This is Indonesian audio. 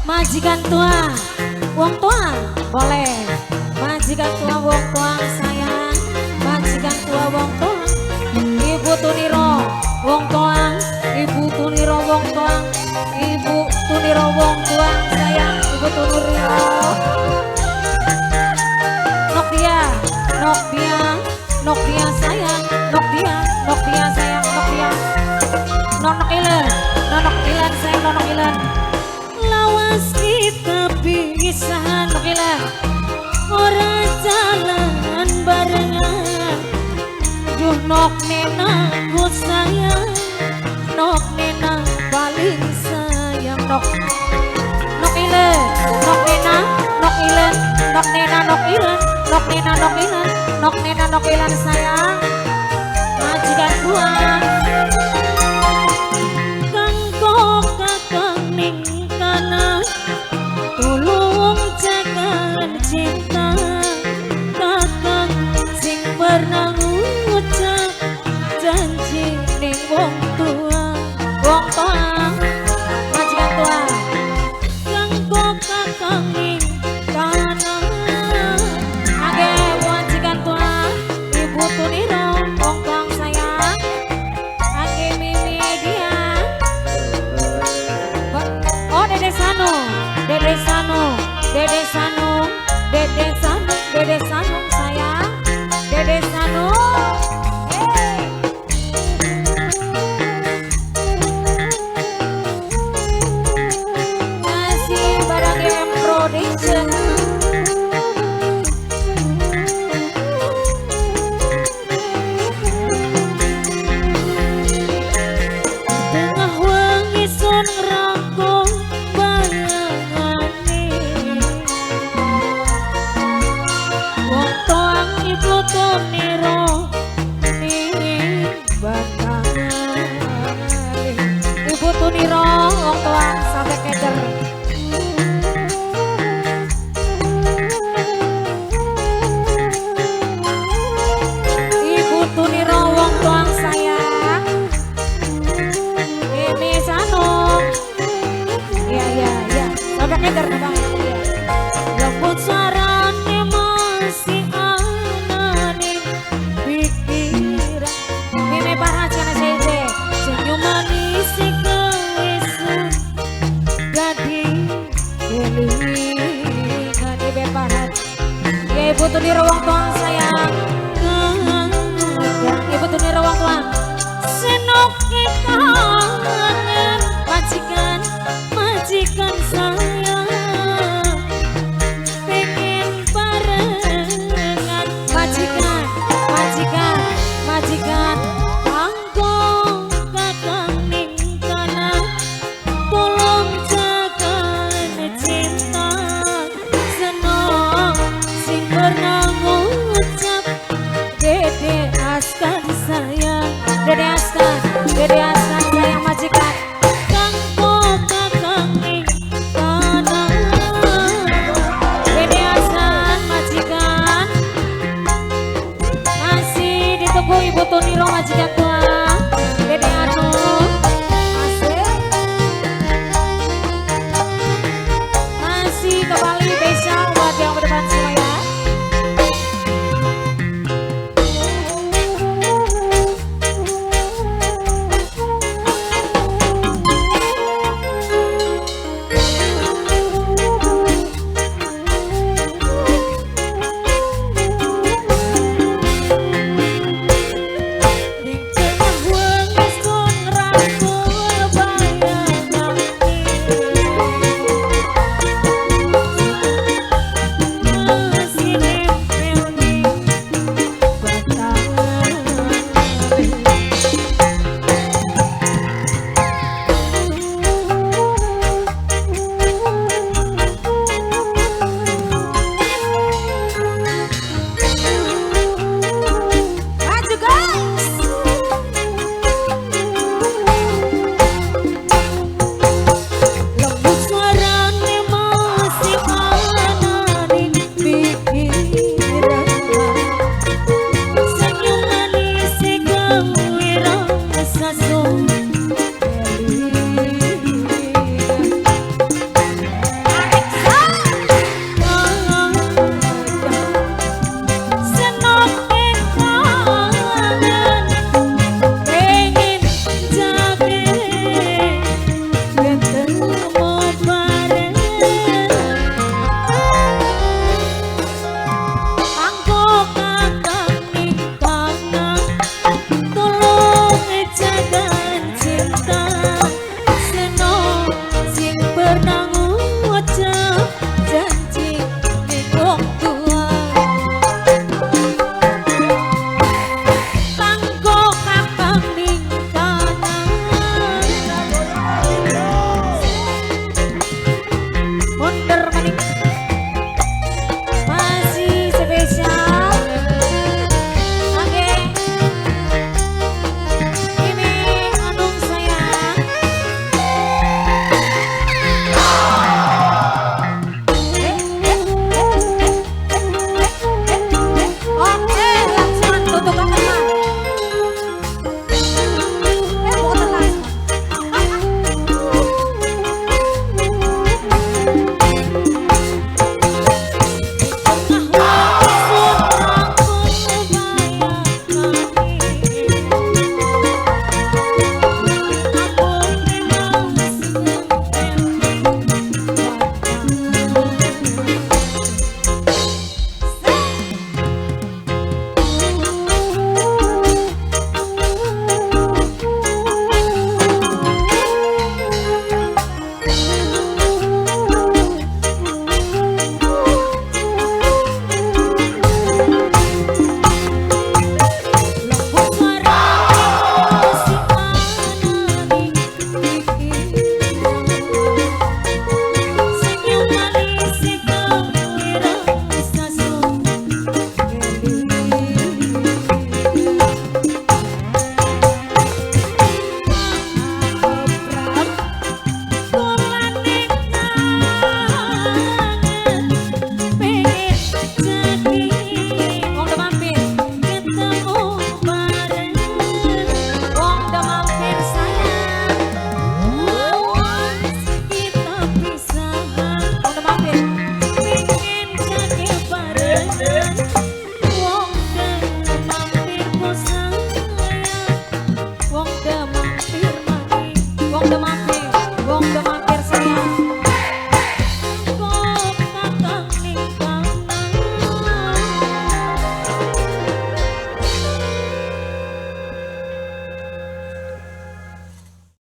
Majikan tua, wong tua boleh. Majikan tua, wong tua sayang. Majikan tua, wong tua. Ibu Tuniro, wong tua. Ibu Tuniro, wong tua. Ibu Tuniro, wong tua sayang. Ibu Tuniro. Nok dia, nok dia, nok dia sayang. Nok dia, nok dia sayang, nok dia. Nonok ilen sayang, nonok ilen. Lawas kita pisahan ilan ora jalan barengan. Duh nok nena ku sayang, nok nena paling sayang. Nok ilan, nok nena, nok ilan, nok nena, nok ilan, nok nena, nok ilan, nok nena, nok ilan sayang. Majikan tua tulung jangan cinta kakang sing pernah ngucap janji ning wong tua majikan tua kanggo kakang ning kana age majikan tua ibu Tuniro wong tuang sayang age mimi dia oh Dede Sanu, Dede Sanu, Dede Sanu, Dede Sanu, Dede Sanu sayang, Dede Sanu. Hey. Masih barang M Production. Tengah wangi sun rangkong Tuniro ning batangan. Ibu Tuniro wong tuang sampai keder. Ibu Tuniro wong tuang sayang. Ini Sanu. Iya sampai keder bang. Lembut suarane masih Ibu Tuniro wong tuang saya.